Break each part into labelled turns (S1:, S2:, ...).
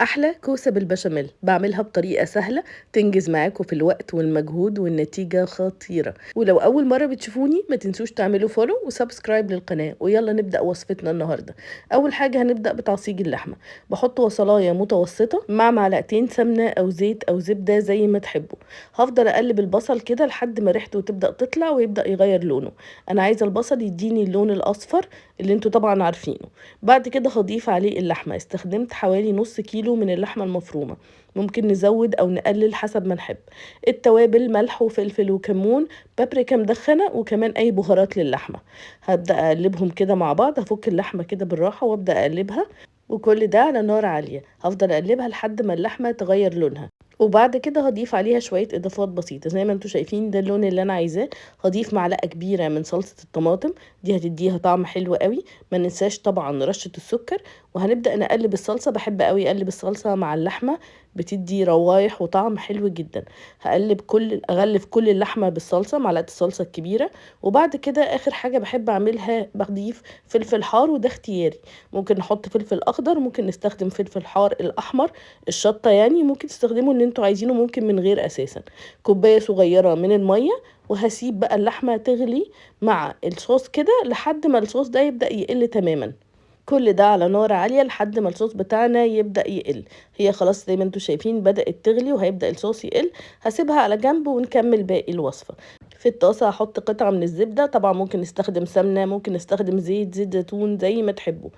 S1: احلى كوسه بالبشاميل بعملها بطريقه سهله تنجز معاكم في الوقت والمجهود والنتيجه خطيره. ولو اول مره بتشوفوني ما تنسوش تعملوا فولو وسبسكرايب للقناه. ويلا نبدا وصفتنا النهارده. اول حاجه هنبدا بتعصيج اللحمه. بحط بصلايه متوسطه مع معلقتين سمنه او زيت او زبده زي ما تحبوا. هفضل اقلب البصل كده لحد ما ريحته تبدا تطلع ويبدا يغير لونه. انا عايزه البصل يديني اللون الاصفر اللي انتوا طبعا عارفينه. بعد كده هضيف عليه اللحمه. استخدمت حوالي نص كيلو من اللحمه المفرومه. ممكن نزود او نقلل حسب ما نحب. التوابل ملح وفلفل وكمون، بابريكا مدخنه، وكمان اي بهارات للحمه. هبدا اقلبهم كده مع بعض. هفك اللحمه كده بالراحه وابدا اقلبها، وكل ده على نار عاليه. هفضل اقلبها لحد ما اللحمه تغير لونها. وبعد كده هضيف عليها شويه اضافات بسيطه زي ما انتم شايفين. ده اللون اللي انا عايزاه. هضيف معلقه كبيره من صلصه الطماطم، دي هتديها طعم حلو قوي. ما ننساش طبعا رشه السكر. وهنبدا نقلب الصلصه. بحب قوي اقلب الصلصه مع اللحمه، بتدي روايح وطعم حلو جدا. اغلف كل اللحمه بالصلصه، معلقه الصلصه الكبيره. وبعد كده اخر حاجه بحب اعملها بضيف فلفل حار، وده اختياري. ممكن نحط فلفل اخضر، ممكن نستخدم فلفل حار الاحمر. الشطه يعني ممكن تستخدموا اللي انتوا عايزينه، ممكن من غير اساسا. كوبايه صغيره من الميه. وهسيب بقى اللحمه تغلي مع الصوص كده لحد ما الصوص ده يبدا يقل تماما. كل ده على نار عالية لحد ما الصوص بتاعنا يبدأ يقل. هي خلاص زي ما انتوا شايفين بدأت تغلي وهيبدأ الصوص يقل. هسيبها على جنب ونكمل باقي الوصفة. في الطاسة هحط قطعة من الزبدة. طبعا ممكن نستخدم سمنة، ممكن نستخدم زيت زيتون زي ما تحبوا.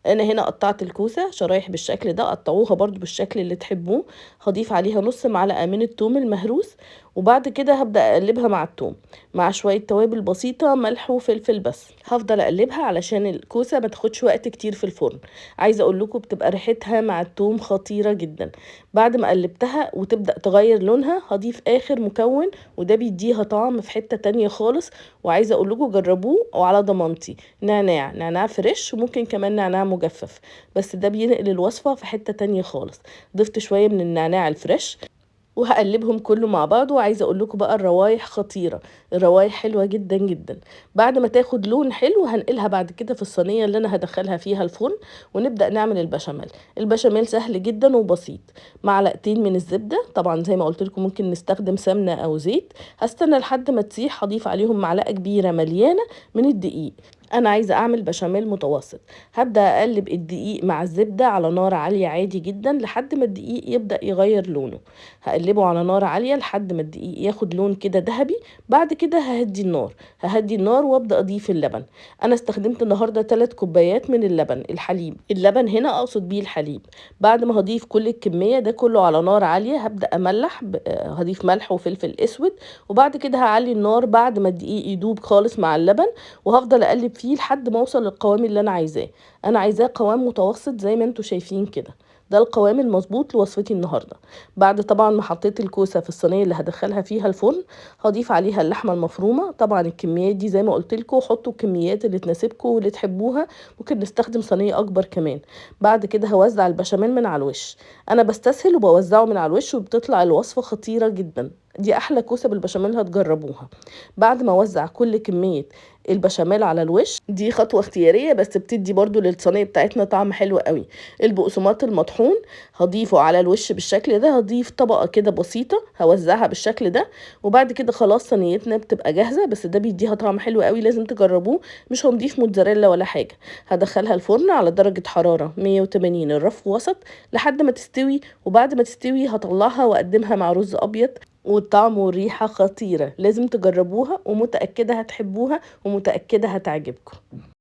S1: انا هنا قطعت الكوسه شرايح بالشكل ده. قطعوها برضو بالشكل اللي تحبوه. هضيف عليها نص معلقه من الثوم المهروس. وبعد كده هبدا اقلبها مع الثوم، مع شويه توابل بسيطه، ملح وفلفل بس. هفضل اقلبها علشان الكوسه ما تاخدش وقت كتير في الفرن. عايزه اقول لكم بتبقى ريحتها مع الثوم خطيره جدا. بعد ما قلبتها وتبدا تغير لونها هضيف اخر مكون، وده بيديها طعم في حته تانية خالص. وعايزه اقول لكم جربوه وعلى ضمانتي. نعناع فريش، وممكن كمان نعناع مجفف، بس ده بينقل الوصفة في حتة تانية خالص. ضفت شوية من النعناع الفريش وهقلبهم كله مع بعض. وعايزه اقول لكم بقى الروايح خطيره. الروايح حلوه جدا جدا. بعد ما تاخد لون حلو هنقلها بعد كده في الصينيه اللي انا هدخلها فيها الفرن. ونبدا نعمل البشاميل. البشاميل سهل جدا وبسيط. معلقتين من الزبده، طبعا زي ما قلت لكم ممكن نستخدم سمنه او زيت. هستنى لحد ما تسيح. هضيف عليهم معلقه كبيره مليانه من الدقيق. انا عايزه اعمل بشاميل متوسط. هبدا اقلب الدقيق مع الزبده على نار عاليه عادي جدا لحد ما الدقيق يبدا يغير لونه. هقلبه على نار عاليه لحد ما الدقيق ياخد لون كده ذهبي. بعد كده ههدي النار وابدا اضيف اللبن. انا استخدمت النهارده 3 كوبايات من اللبن الحليب. اللبن هنا اقصد بيه الحليب. بعد ما هضيف كل الكميه ده كله على نار عاليه هبدا املح هضيف ملح وفلفل اسود. وبعد كده هعلي النار بعد ما الدقيق يدوب خالص مع اللبن. وهفضل اقلب فيه لحد ما اوصل للقوام اللي انا عايزاه. انا عايزاه قوام متوسط زي ما انتوا شايفين كده. ده القوام المظبوط لوصفتي النهارده. بعد طبعا ما حطيت الكوسه في الصينيه اللي هدخلها فيها الفرن هضيف عليها اللحمه المفرومه. طبعا الكميات دي زي ما قلت لكم حطوا الكميات اللي تناسبكم واللي تحبوها. ممكن نستخدم صينيه اكبر كمان. بعد كده هوزع البشاميل من على الوش. انا بستسهل وبوزعه من على الوش وبتطلع الوصفه خطيره جدا. دي احلى كوسه بالبشاميل هتجربوها. بعد ما اوزع كل كميه البشاميل على الوش، دي خطوه اختياريه بس بتدي برضو للصينيه بتاعتنا طعم حلو قوي. البقسماط المطحون هضيفه على الوش بالشكل ده. هضيف طبقه كده بسيطه هوزعها بالشكل ده. وبعد كده خلاص صينيتنا بتبقى جاهزه. بس ده بيديها طعم حلو قوي، لازم تجربوه. مش هنضيف موتزاريلا ولا حاجه. هدخلها الفرن على درجه حراره 180 الرف وسط لحد ما تستوي. وبعد ما تستوي هطلعها واقدمها مع رز ابيض. والطعم والريحة خطيرة. لازم تجربوها ومتأكدة هتحبوها ومتأكدة هتعجبكم.